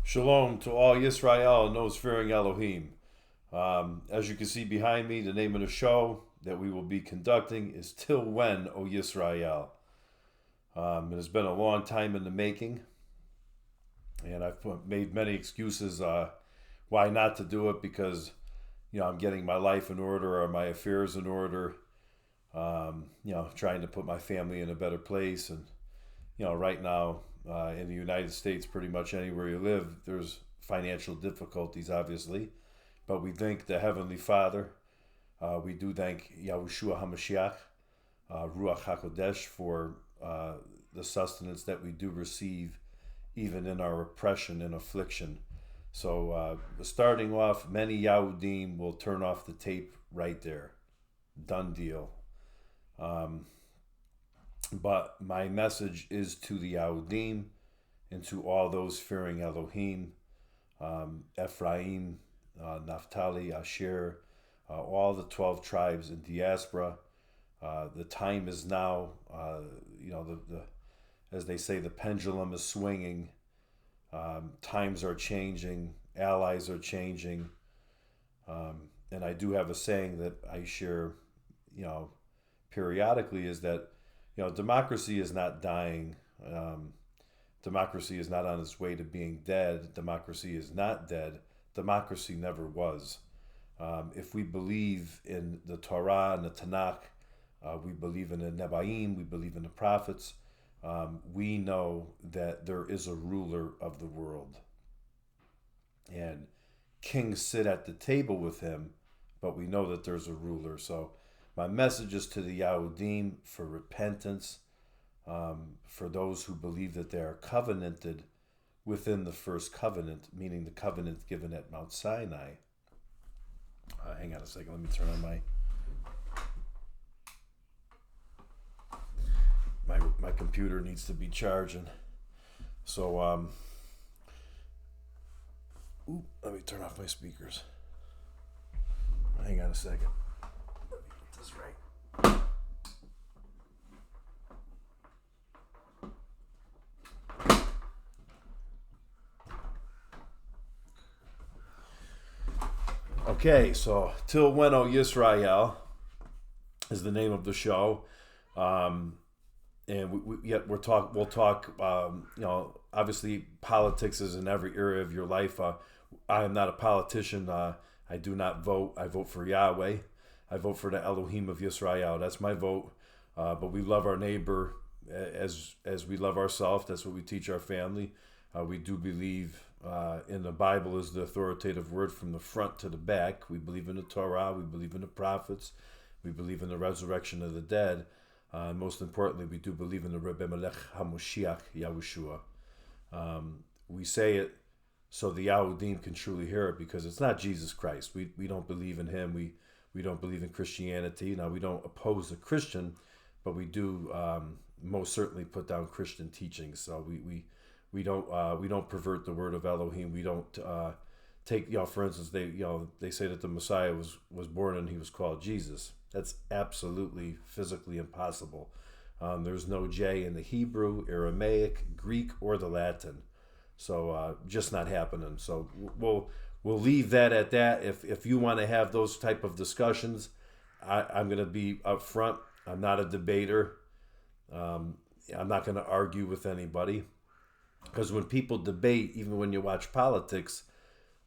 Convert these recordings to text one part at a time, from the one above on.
Shalom to all Yisrael and those fearing Elohim. As you can see behind me, the name of the show that we will be conducting is Til When O Yisrae. It has been a long time in the making, and I've made many excuses why not to do it because, I'm getting my life in order or my affairs in order, trying to put my family in a better place. And, right now in the United States, pretty much anywhere you live, there's financial difficulties, obviously. But we thank the Heavenly Father. We do thank Yahushua HaMashiach, Ruach HaKodesh, for the sustenance that we do receive even in our oppression and affliction. So starting off, many Yahudim will turn off the tape right there. Done deal. But my message is to the Yahudim and to all those fearing Elohim, Ephraim, Naphtali, Asher, all the 12 tribes in diaspora. The time is now. As they say, the pendulum is swinging. Times are changing. Allies are changing. And I do have a saying that I share, periodically, is that, democracy is not dying. Democracy is not on its way to being dead. Democracy is not dead. Democracy never was. If we believe in the Torah and the Tanakh, we believe in the Nebaim, we believe in the prophets, we know that there is a ruler of the world. And kings sit at the table with him, but we know that there's a ruler. So my message is to the Yahudim for repentance, for those who believe that they are covenanted within the first covenant, meaning the covenant given at Mount Sinai. Hang on a second, let me turn on my computer needs to be charging. So let me turn off my speakers. Hang on a second. Let me get this right. Okay, so Til When O Yisrae is the name of the show, and we'll talk. Obviously, politics is in every area of your life. I am not a politician. I do not vote. I vote for Yahweh. I vote for the Elohim of Yisrael. That's my vote. But we love our neighbor as we love ourselves. That's what we teach our family. We do believe in the Bible is the authoritative word from the front to the back. We believe in the Torah. We believe in the prophets. We believe in the resurrection of the dead. And most importantly, we do believe in the Rebbe Melech HaMoshiach, Yahushua. We say it so the Yahudim can truly hear it, because it's not Jesus Christ. We don't believe in him. We don't believe in Christianity. Now, we don't oppose the Christian, but we do most certainly put down Christian teachings. So we don't pervert the word of Elohim. We don't take, for instance, they say that the Messiah was born and he was called Jesus. That's absolutely physically impossible. There's no J in the Hebrew, Aramaic, Greek, or the Latin. So just not happening. So we'll leave that at that. If you want to have those type of discussions, I'm going to be upfront. I'm not a debater. I'm not going to argue with anybody. Because when people debate, even when you watch politics,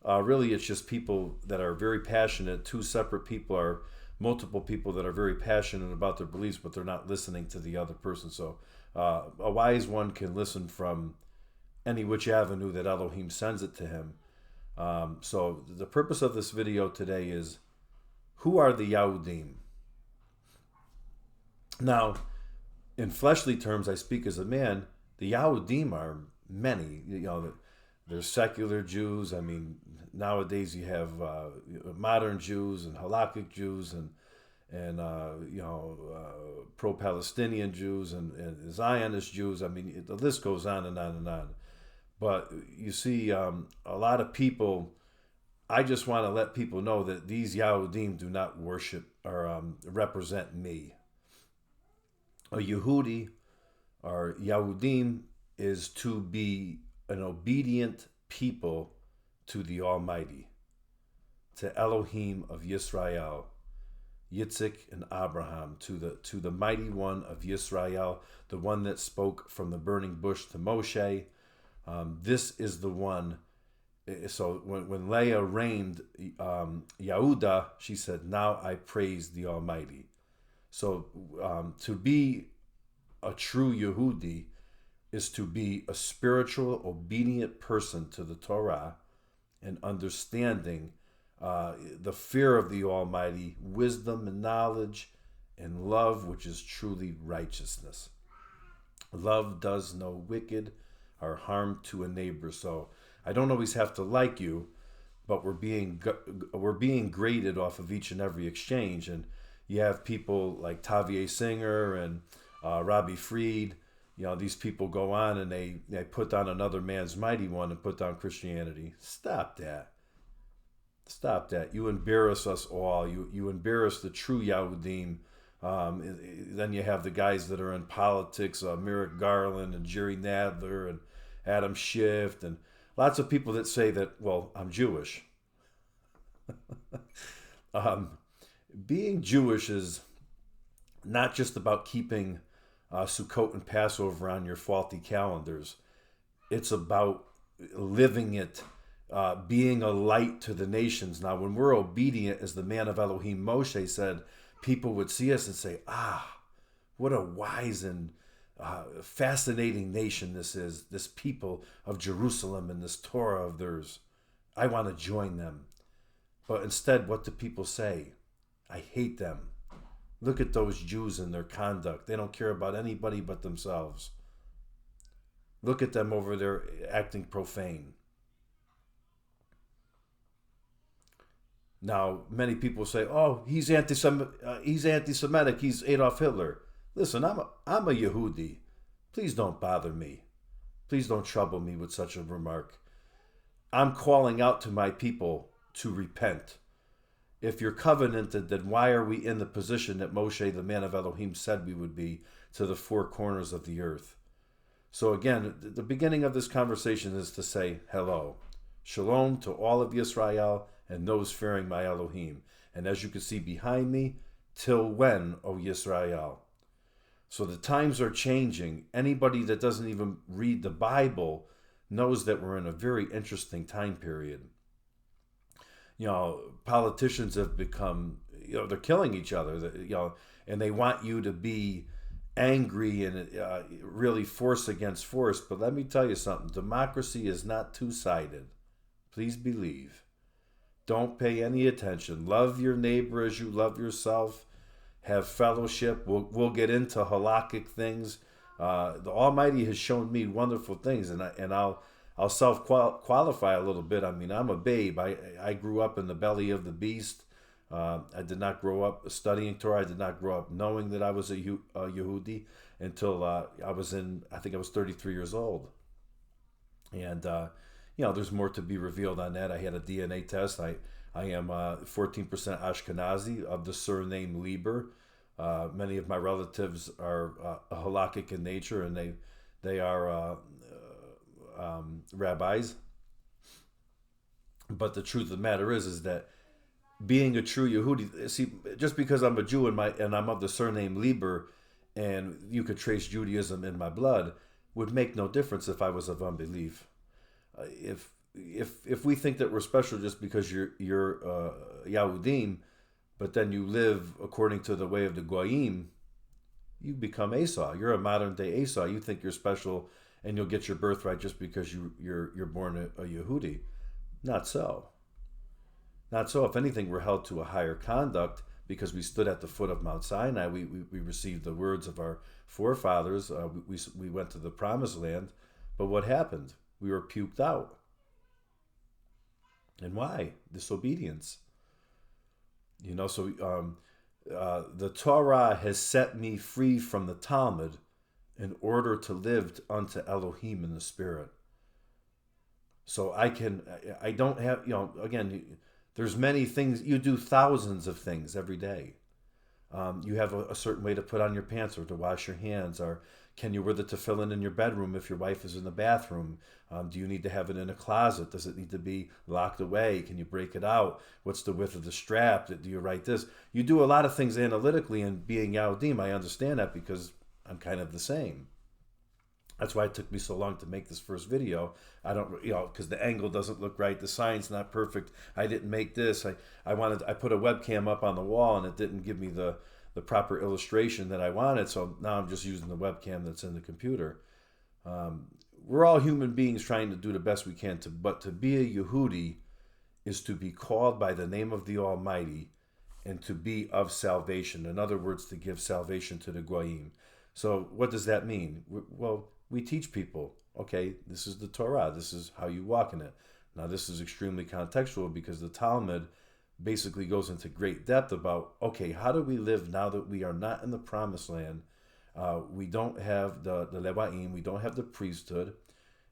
really it's just people that are very passionate. Two separate people are multiple people that are very passionate about their beliefs, but they're not listening to the other person. So a wise one can listen from any which avenue that Elohim sends it to him. So the purpose of this video today is, who are the Yahudim? Now, in fleshly terms, I speak as a man. The Yahudim are many. There's secular Jews. I mean, nowadays you have modern Jews and halakhic Jews and pro-Palestinian Jews and Zionist Jews. I mean, the list goes on and on and on. But you see, a lot of people. I just want to let people know that these Yahudim do not worship or represent me. A Yehudi or Yahudim is to be an obedient people to the Almighty, to Elohim of Yisrael, Yitzhak and Abraham, to the mighty one of Yisrael, the one that spoke from the burning bush to Moshe. This is the one. So when Leah reigned Yehuda, she said, "Now I praise the Almighty." So to be a true Yehudi is to be a spiritual, obedient person to the Torah and understanding the fear of the Almighty, wisdom and knowledge, and love, which is truly righteousness. Love does no wicked or harm to a neighbor. So I don't always have to like you, but we're being graded off of each and every exchange. And you have people like Tavier Singer and Robbie Freed. These people go on and they put down another man's mighty one and put down Christianity. Stop that. Stop that. You embarrass us all. You embarrass the true Yahudim. Then you have the guys that are in politics, Merrick Garland and Jerry Nadler and Adam Schiff and lots of people that say that, well, I'm Jewish. Being Jewish is not just about keeping Sukkot and Passover on your faulty calendars. It's about living it, being a light to the nations. Now, when we're obedient, as the man of Elohim Moshe said, people would see us and say, what a wise and fascinating nation this is, this people of Jerusalem and this Torah of theirs. I want to join them. But instead, what do people say? I hate them. Look at those Jews and their conduct. They don't care about anybody but themselves. Look at them over there acting profane. Now, many people say, "Oh, he's anti-Semitic. He's Adolf Hitler." Listen, I'm a Yehudi. Please don't bother me. Please don't trouble me with such a remark. I'm calling out to my people to repent. If you're covenanted, then why are we in the position that Moshe, the man of Elohim, said we would be to the four corners of the earth? So again, the beginning of this conversation is to say hello. Shalom to all of Yisrael and those fearing my Elohim. And as you can see behind me, till when, O Yisrael? So the times are changing. Anybody that doesn't even read the Bible knows that we're in a very interesting time period. Politicians have become, they're killing each other, and they want you to be angry and really force against force. But let me tell you something. Democracy is not two-sided. Please believe. Don't pay any attention. Love your neighbor as you love yourself. Have fellowship. We'll get into halakhic things. The Almighty has shown me wonderful things, and I'll self-qualify a little bit. I mean, I'm a babe. I grew up in the belly of the beast. I did not grow up studying Torah. I did not grow up knowing that I was a Yehudi until I think I was 33 years old. And, there's more to be revealed on that. I had a DNA test. I am 14% Ashkenazi of the surname Lieber. Many of my relatives are halakhic in nature, and they are rabbis. But the truth of the matter is that being a true Yehudi, see, just because I'm a Jew and I'm of the surname Lieber, and you could trace Judaism in my blood, would make no difference if I was of unbelief. If we think that we're special just because you're Yahudim, but then you live according to the way of the Goyim, you become Esau. You're a modern day Esau. You think you're special and you'll get your birthright just because you're born a Yehudi. Not so. Not so. If anything, we're held to a higher conduct because we stood at the foot of Mount Sinai. We received the words of our forefathers. We went to the promised land. But what happened? We were puked out. And why? Disobedience. So the Torah has set me free from the Talmud in order to live unto Elohim in the Spirit. So I don't have, again, there's many things. You do thousands of things every day. You have a certain way to put on your pants or to wash your hands, or Can you wear the tefillin in your bedroom if your wife is in the bathroom? Do you need to have it in a closet? Does it need to be locked away? Can you break it out? What's the width of the strap? Do you write this? You do a lot of things analytically, and being Yahudim, I understand that because I'm kind of the same. That's why it took me so long to make this first video. I don't, because the angle doesn't look right. The sign's not perfect. I didn't make this. I put a webcam up on the wall and it didn't give me the proper illustration that I wanted. So now I'm just using the webcam that's in the computer. We're all human beings trying to do the best we can but to be a Yehudi is to be called by the name of the Almighty and to be of salvation. In other words, to give salvation to the Goyim. So what does that mean? Well, we teach people, okay, this is the Torah. This is how you walk in it. Now, this is extremely contextual because the Talmud basically goes into great depth about, okay, how do we live now that we are not in the promised land? We don't have the Levaim, we don't have the priesthood,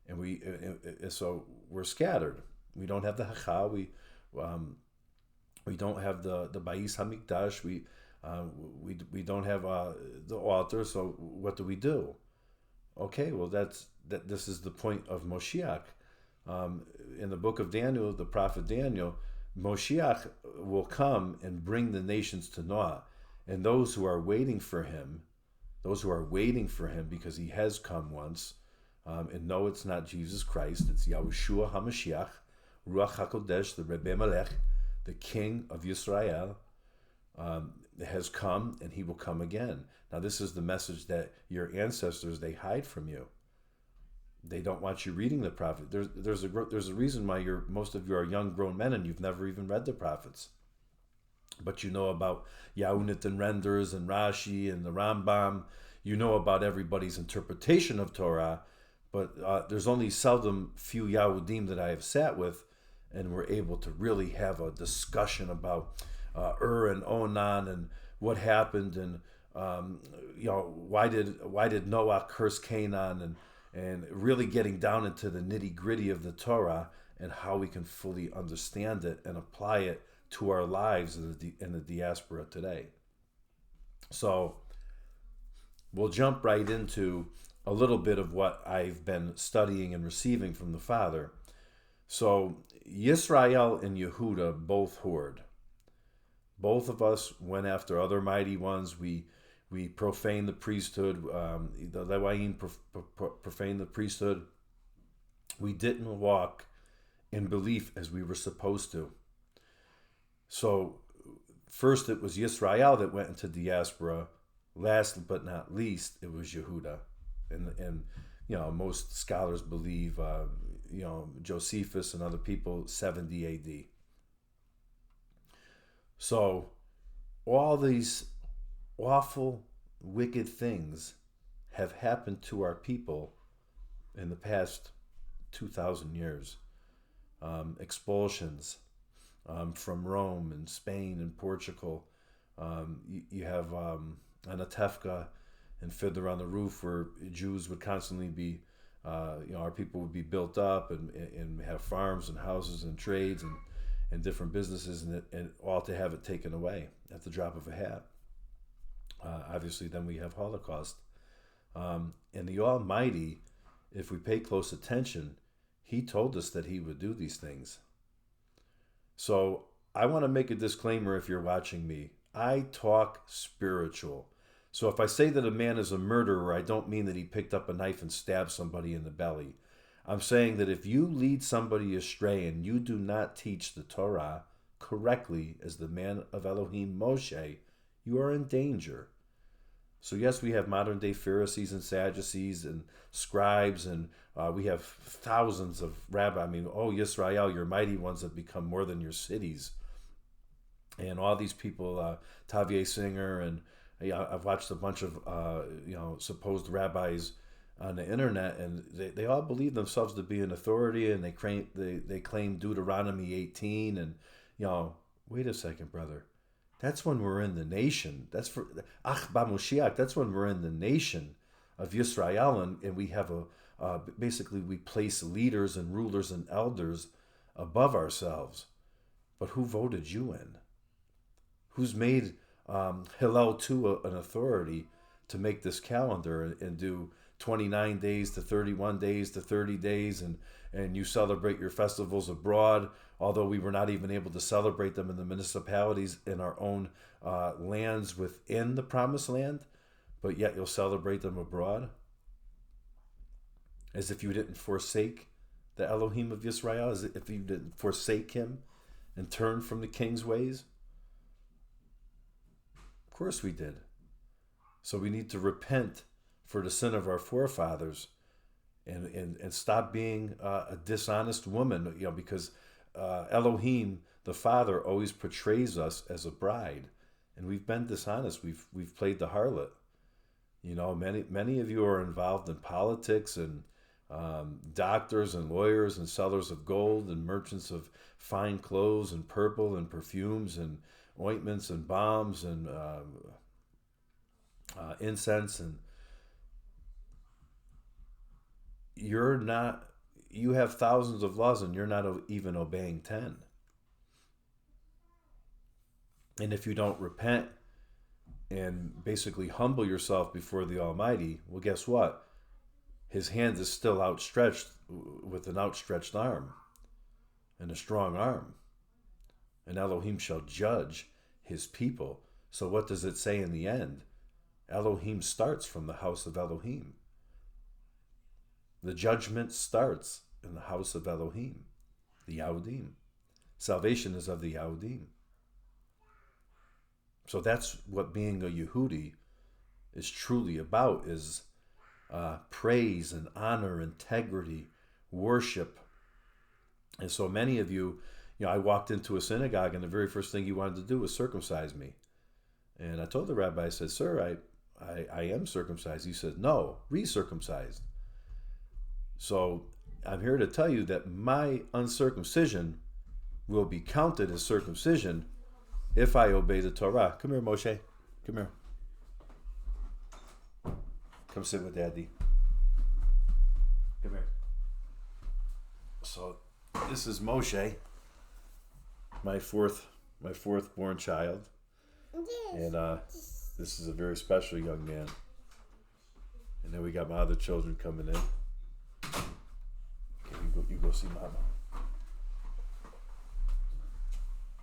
and so we're scattered. We don't have the Hacha, we don't have the Bais Hamikdash, we don't have the altar. So what do? Okay, well this is the point of Moshiach. In the book of Daniel, the prophet Daniel, Moshiach will come and bring the nations to Noah, and those who are waiting for him, because he has come once, and no, it's not Jesus Christ, it's Yahushua HaMashiach, Ruach HaKodesh, the Rebbe Melech, the King of Yisrael, has come, and he will come again. Now, this is the message that your ancestors, they hide from you. They don't want you reading the prophet. There's a reason why most of you are young grown men and you've never even read the prophets. But you know about Yahunit and Renders and Rashi and the Rambam. You know about everybody's interpretation of Torah, but there's only seldom few Yahudim that I have sat with and were able to really have a discussion about and Onan and what happened, and why did Noah curse Canaan, and really getting down into the nitty-gritty of the Torah and how we can fully understand it and apply it to our lives in the diaspora today. So we'll jump right into a little bit of what I've been studying and receiving from the Father. So Yisrael and Yehuda both whored. Both of us went after other mighty ones. We profaned the priesthood. The Levaim profaned the priesthood. We didn't walk in belief as we were supposed to. So first it was Yisrael that went into diaspora. Last but not least, it was Yehuda. And most scholars believe, Josephus and other people, 70 AD. So all these awful, wicked things have happened to our people in the past 2,000 years. Expulsions from Rome and Spain and Portugal. You have Anatevka and Fiddler on the Roof, where Jews would constantly be, our people would be built up and have farms and houses and trades and different businesses, and all to have it taken away at the drop of a hat. Obviously, then we have Holocaust. And the Almighty, if we pay close attention, he told us that he would do these things. So I want to make a disclaimer if you're watching me. I talk spiritual. So if I say that a man is a murderer, I don't mean that he picked up a knife and stabbed somebody in the belly. I'm saying that if you lead somebody astray and you do not teach the Torah correctly as the man of Elohim Moshe, you are in danger. So yes, we have modern day Pharisees and Sadducees and scribes, and we have thousands of rabbis. Yisrael, your mighty ones have become more than your cities. And all these people, Tavier Singer, and I've watched a bunch of supposed rabbis on the internet, and they all believe themselves to be an authority, and they claim Deuteronomy 18, and wait a second, brother. That's when we're in the nation. That's for Moshiach. That's when we're in the nation of Yisrael, and we have basically we place leaders and rulers and elders above ourselves. But who voted you in? Who's made Hillel to an authority to make this calendar and do 29 days to 31 days to 30 days, and you celebrate your festivals abroad, although we were not even able to celebrate them in the municipalities in our own lands within the promised land, but yet you'll celebrate them abroad, as if you didn't forsake the Elohim of Yisrael, as if you didn't forsake him and turn from the king's ways. Of course we did. So we need to repent for the sin of our forefathers and stop being a dishonest woman, because Elohim, the Father, always portrays us as a bride, and we've been dishonest. We've played the harlot. Many of you are involved in politics and doctors and lawyers and sellers of gold and merchants of fine clothes and purple and perfumes and ointments and balms and incense, and you have thousands of laws and you're not even obeying 10. And if you don't repent and basically humble yourself before the Almighty, well, guess what? His hand is still outstretched with an outstretched arm and a strong arm. And Elohim shall judge his people. So what does it say in the end? Elohim starts from the house of Elohim. The judgment starts in the house of Elohim, the Yahudim. Salvation is of the Yahudim. So that's what being a Yehudi is truly about, is praise and honor, integrity, worship. And so many of you, I walked into a synagogue and the very first thing you wanted to do was circumcise me. And I told the rabbi, I said, "Sir, I am circumcised." He said, "No, recircumcised." So I'm here to tell you that my uncircumcision will be counted as circumcision if I obey the Torah. Come here, Moshe. Come here. Come sit with Daddy. Come here. So this is Moshe, my fourth born child. And this is a very special young man. And then we got my other children coming in. Okay, you go see Mama.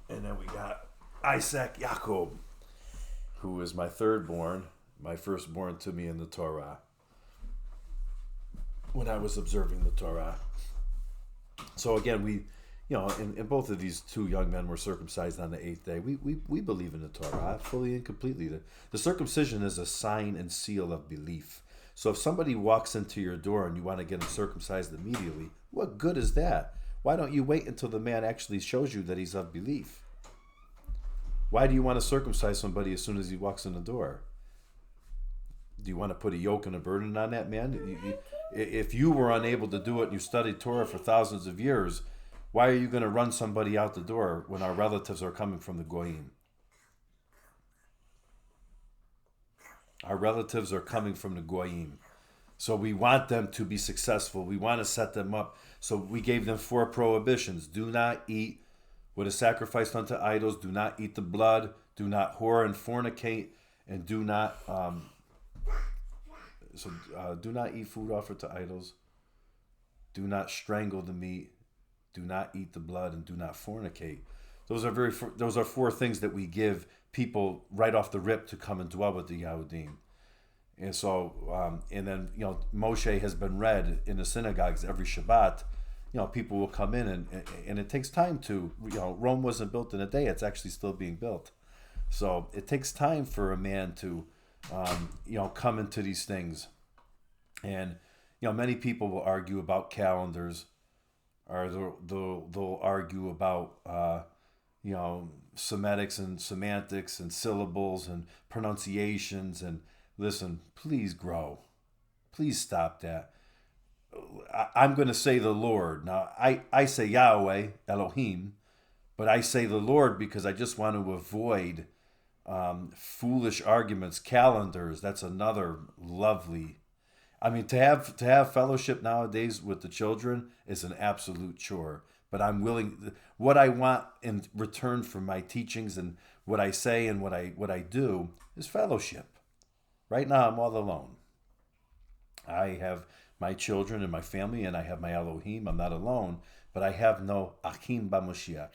And then we got Isaac Yaakov, who is my third born, my firstborn to me in the Torah, when I was observing the Torah. So again, we, and both of these two young men were circumcised on the 8th day. We believe in the Torah fully and completely. The circumcision is a sign and seal of belief. So if somebody walks into your door and you want to get him circumcised immediately, what good is that? Why don't you wait until the man actually shows you that he's of belief? Why do you want to circumcise somebody as soon as he walks in the door? Do you want to put a yoke and a burden on that man? If you were unable to do it and you studied Torah for thousands of years, why are you going to run somebody out the door when our relatives are coming from the Goyim? Our relatives are coming from the Goyim. So we want them to be successful. We want to set them up. So we gave them 4 prohibitions. Do not eat what is sacrificed unto idols. Do not eat the blood. Do not whore and fornicate. And do not do not eat food offered to idols. Do not strangle the meat. Do not eat the blood, and do not fornicate. Those are 4 things that we give people right off the rip to come and dwell with the Yahudim. And so, and then, Moshe has been read in the synagogues every Shabbat. People will come in, and it takes time to, Rome wasn't built in a day. It's actually still being built. So it takes time for a man to, come into these things. And, many people will argue about calendars, or they'll argue about, semetics and semantics and syllables and pronunciations. And listen, please grow. Please stop that. I'm going to say the Lord. Now, I say Yahweh, Elohim, but I say the Lord because I just want to avoid foolish arguments. Calendars, that's another lovely. I mean, to have fellowship nowadays with the children is an absolute chore. But I'm willing. What I want in return for my teachings and what I say and what I do is fellowship. Right now, I'm all alone. I have my children and my family, and I have my Elohim. I'm not alone, but I have no Achim B'Moshiach.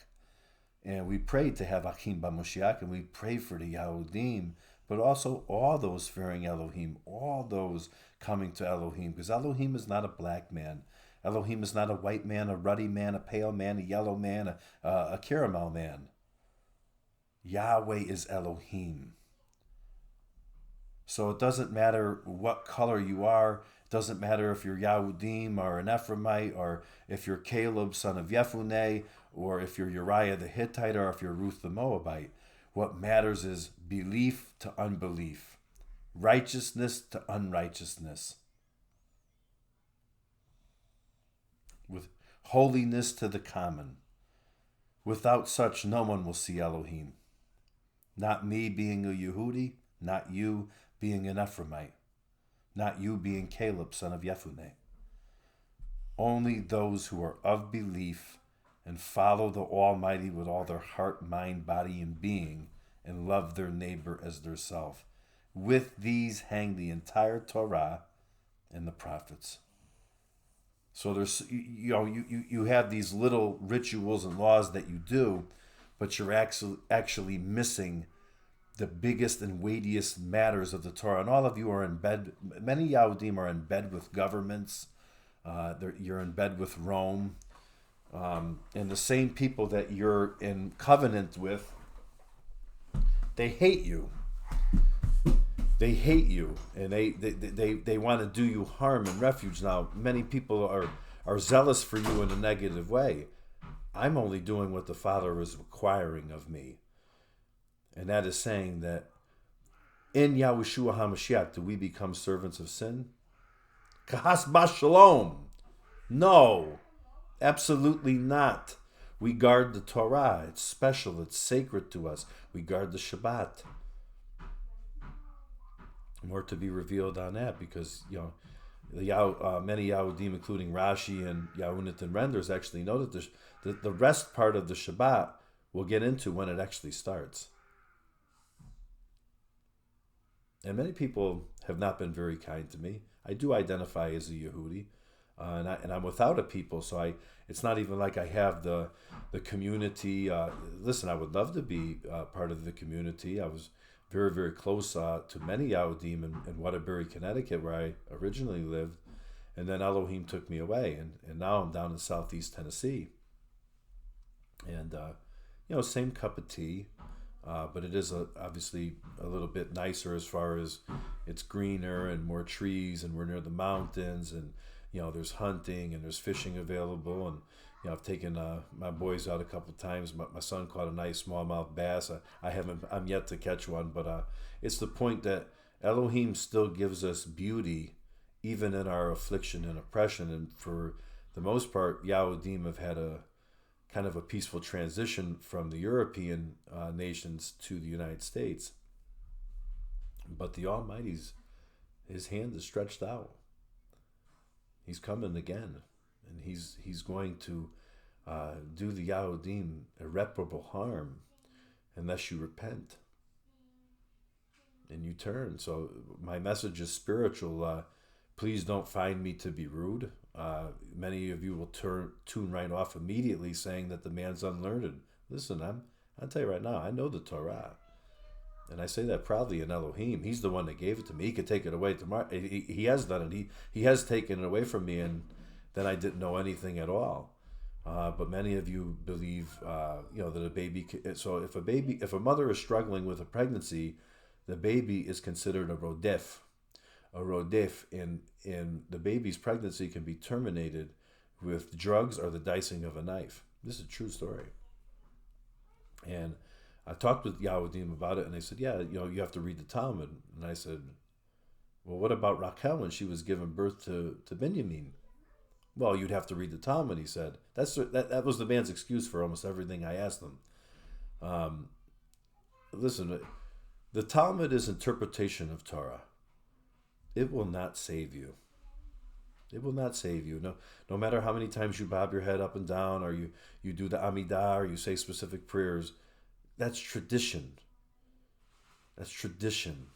And we pray to have Achim B'Moshiach, and we pray for the Yahudim, but also all those fearing Elohim, all those coming to Elohim, because Elohim is not a black man. Elohim is not a white man, a ruddy man, a pale man, a yellow man, a caramel man. Yahweh is Elohim. So it doesn't matter what color you are. It doesn't matter if you're Yahudim or an Ephraimite, or if you're Caleb, son of Yefuneh, or if you're Uriah the Hittite, or if you're Ruth the Moabite. What matters is belief to unbelief, righteousness to unrighteousness, with holiness to the common. Without such, no one will see Elohim. Not me being a Yehudi, not you being an Ephraimite, not you being Caleb, son of Yefuneh. Only those who are of belief and follow the Almighty with all their heart, mind, body, and being, and love their neighbor as their self. With these hang the entire Torah and the prophets. So there's, you have these little rituals and laws that you do, but you're actually missing the biggest and weightiest matters of the Torah. And all of you are in bed. Many Yahudim are in bed with governments. You're in bed with Rome. And the same people that you're in covenant with, they hate you. They hate you, and they want to do you harm and refuge. Now, many people are zealous for you in a negative way. I'm only doing what the Father is requiring of me. And that is saying that in Yahushua HaMashiach, do we become servants of sin? Kahas Bashalom. No, absolutely not. We guard the Torah. It's special. It's sacred to us. We guard the Shabbat. More to be revealed on that, because many Yahudim, including Rashi and Yahunit and Renders, actually know that the rest part of the Shabbat we'll get into when it actually starts. And many people have not been very kind to me. I do identify as a Yehudi, and I'm without a people, so it's not even like I have the community. Listen, I would love to be part of the community. I was very, very close to many Yahudim in Waterbury, Connecticut, where I originally lived. And then Elohim took me away. And now I'm down in southeast Tennessee. And, same cup of tea. But it is obviously a little bit nicer as far as it's greener and more trees. And we're near the mountains. And, there's hunting and there's fishing available. And, I've taken my boys out a couple of times. My son caught a nice smallmouth bass. I'm yet to catch one, but it's the point that Elohim still gives us beauty, even in our affliction and oppression. And for the most part, Yahudim have had a kind of a peaceful transition from the European nations to the United States. But the Almighty's, his hand is stretched out. He's coming again. And he's going to do the Yahudim irreparable harm unless you repent and you turn. So my message is spiritual. Please don't find me to be rude. Many of you will tune right off immediately, saying that the man's unlearned. Listen, I'll tell you right now, I know the Torah. And I say that proudly in Elohim. He's the one that gave it to me. He could take it away tomorrow. He has done it. He has taken it away from me, and then I didn't know anything at all. But many of you believe, that a baby. So if a mother is struggling with a pregnancy, the baby is considered a rodef. A rodef, in the baby's pregnancy can be terminated with drugs or the dicing of a knife. This is a true story. And I talked with Yahudim about it, and they said, yeah, you have to read the Talmud. And I said, well, what about Rachel when she was giving birth to Benjamin? Well, you'd have to read the Talmud, he said. That was the man's excuse for almost everything I asked them. Listen, the Talmud is interpretation of Torah. It will not save you. It will not save you. No matter how many times you bob your head up and down, or you do the Amidah, or you say specific prayers, that's tradition. That's tradition.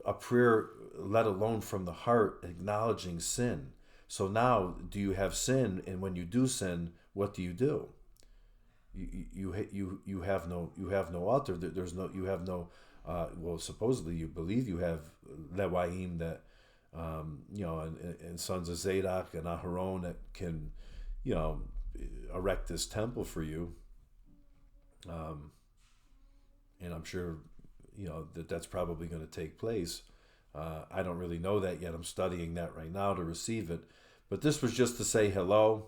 a prayer, let alone from the heart, acknowledging sin. So now, do you have sin? And when you do sin, what do? You have no altar. There's no, you have no. Well, supposedly you believe you have lewaim that, and sons of Zadok and Aharon that can, erect this temple for you. And I'm sure, that's probably going to take place. I don't really know that yet. I'm studying that right now to receive it. But this was just to say hello.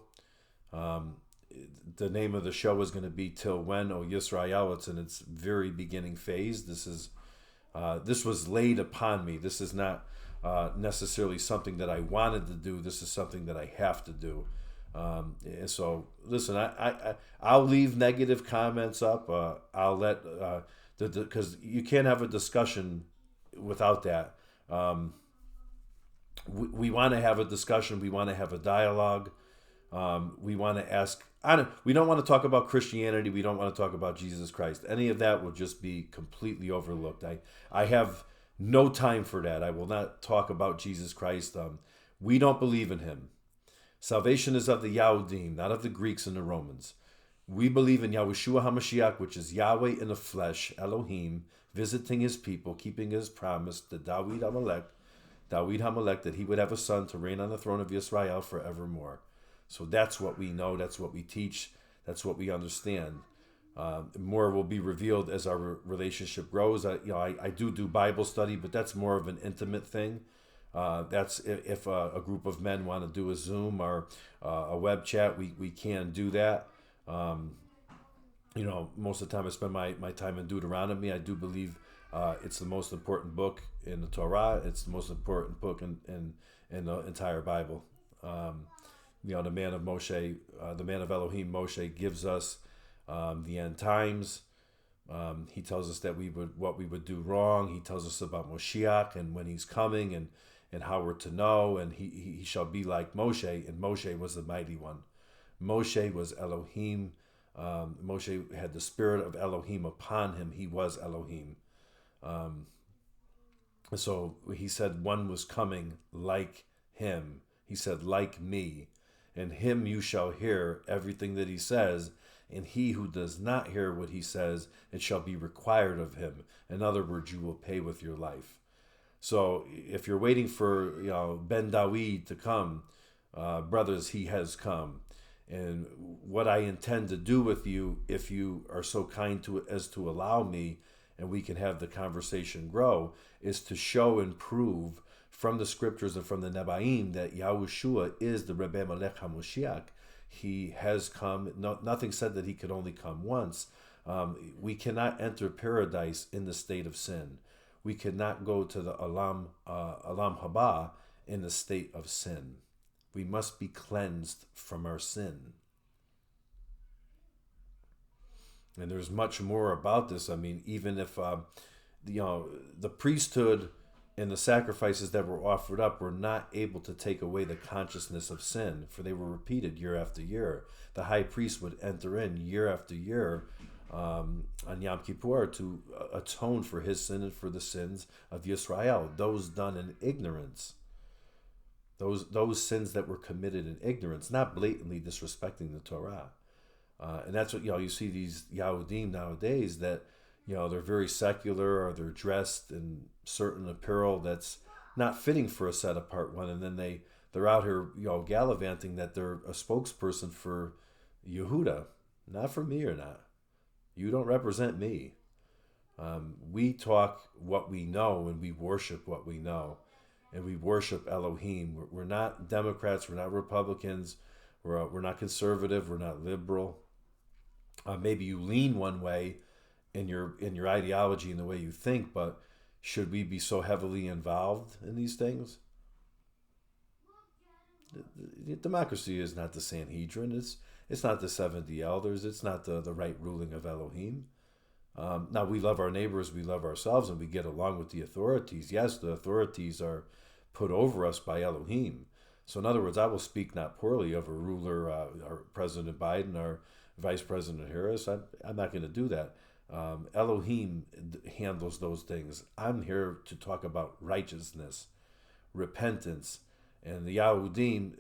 The name of the show is going to be Til When O Yisrae. It's in its very beginning phase. This was laid upon me. This is not necessarily something that I wanted to do. This is something that I have to do. And so, listen, I'll leave negative comments up. I'll let because you can't have a discussion without that. We want to have a discussion. We want to have a dialogue. We want to ask. We don't want to talk about Christianity. We don't want to talk about Jesus Christ. Any of that will just be completely overlooked. I have no time for that. I will not talk about Jesus Christ. We don't believe in him. Salvation is of the Yahudim, not of the Greeks and the Romans. We believe in Yahushua HaMashiach, which is Yahweh in the flesh, Elohim, visiting his people, keeping his promise to David HaMelech, that he would have a son to reign on the throne of Yisrael forevermore. So that's what we know, that's what we teach, that's what we understand. More will be revealed as our relationship grows. I do Bible study, but that's more of an intimate thing. That's if a group of men want to do a Zoom or a web chat, we can do that. Most of the time I spend my time in Deuteronomy. I do believe it's the most important book in the Torah. It's the most important book in the entire Bible. The man of Moshe, the man of Elohim, Moshe, gives us the end times. He tells us that what we would do wrong. He tells us about Moshiach and when he's coming and how we're to know. And he shall be like Moshe, and Moshe was the mighty one. Moshe was Elohim. Moshe had the spirit of Elohim upon him. He was Elohim. So he said one was coming like him. He said, like me. And him you shall hear everything that he says, and he who does not hear what he says, it shall be required of him. In other words, you will pay with your life. So if you're waiting for Ben Dawid to come, brothers, he has come. And what I intend to do with you, if you are so kind as to allow me, and we can have the conversation grow, is to show and prove from the scriptures and from the Nebaim that Yahushua is the Rebbe Melech HaMoshiach. He has come. Nothing said that he could only come once. We cannot enter paradise in the state of sin. We cannot go to the Olam Haba in the state of sin. We must be cleansed from our sin. And there's much more about this. I mean, even if the priesthood and the sacrifices that were offered up were not able to take away the consciousness of sin, for they were repeated year after year. The high priest would enter in year after year on Yom Kippur to atone for his sin and for the sins of Yisrael, those done in ignorance. Those sins that were committed in ignorance, not blatantly disrespecting the Torah. And that's what, you see these Yahudim nowadays that, they're very secular, or they're dressed in certain apparel that's not fitting for a set apart one. And then they're out here, gallivanting that they're a spokesperson for Yehuda, not for me or not. You don't represent me. We talk what we know and we worship what we know. And we worship Elohim. We're not Democrats. We're not Republicans. We're not conservative. We're not liberal. Maybe you lean one way in your ideology and the way you think, but should we be so heavily involved in these things? Democracy is not the Sanhedrin. It's not the 70 elders. It's not the right ruling of Elohim. Now, we love our neighbors, we love ourselves, and we get along with the authorities. Yes, the authorities are put over us by Elohim. So in other words, I will speak not poorly of a ruler, or President Biden or Vice President Harris. I'm not going to do that. Elohim handles those things. I'm here to talk about righteousness, repentance, and the Yahudim.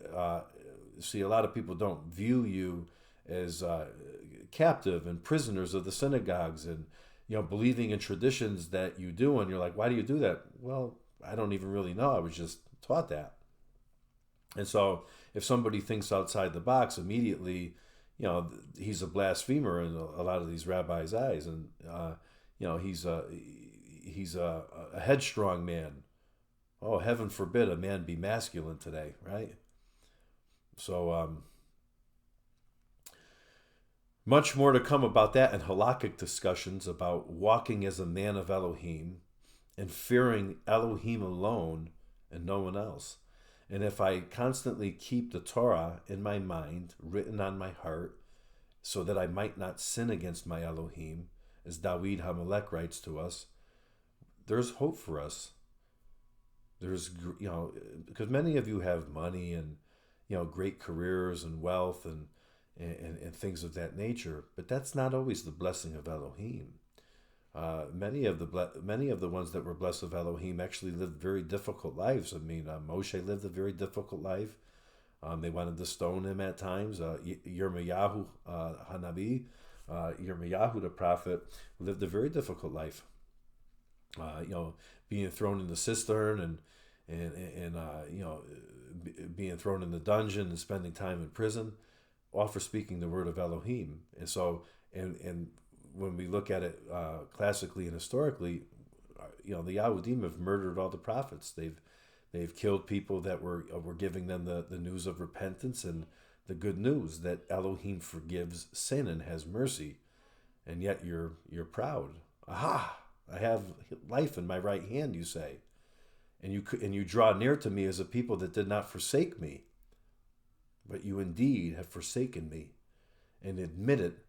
See, a lot of people don't view you as captive and prisoners of the synagogues, and believing in traditions that you do, and you're like, why do you do that? Well, I don't even really know. I was just taught that. And so, if somebody thinks outside the box, immediately, he's a blasphemer in a lot of these rabbis' eyes, and he's a headstrong man. Oh, heaven forbid a man be masculine today, right? So, much more to come about that, and halakhic discussions about walking as a man of Elohim and fearing Elohim alone and no one else. And if I constantly keep the Torah in my mind, written on my heart, so that I might not sin against my Elohim, as Dawid Hamelech writes to us, there's hope for us. There's, because many of you have money and, great careers and wealth and things of that nature, but that's not always the blessing of Elohim. Many of the ones that were blessed of Elohim actually lived very difficult lives. I mean, Moshe lived a very difficult life. They wanted to stone him at times. Yirmiyahu Hanabi, Yirmiyahu the prophet, lived a very difficult life. Being thrown in the cistern and being thrown in the dungeon and spending time in prison, all for speaking the word of Elohim. And so, and when we look at it classically and historically, the Yahudim have murdered all the prophets. They've killed people that were giving them the news of repentance and the good news that Elohim forgives sin and has mercy. And yet you're proud. Aha! I have life in my right hand, you say, and you draw near to me as a people that did not forsake me, but you indeed have forsaken me, and admit it.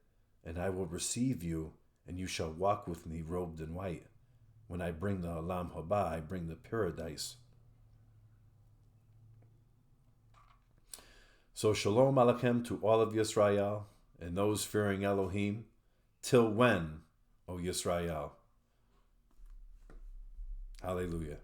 And I will receive you, and you shall walk with me robed in white. When I bring the Olam Haba, I bring the paradise. So Shalom Aleichem to all of Yisrael and those fearing Elohim. Till when, O Yisrael? Hallelujah.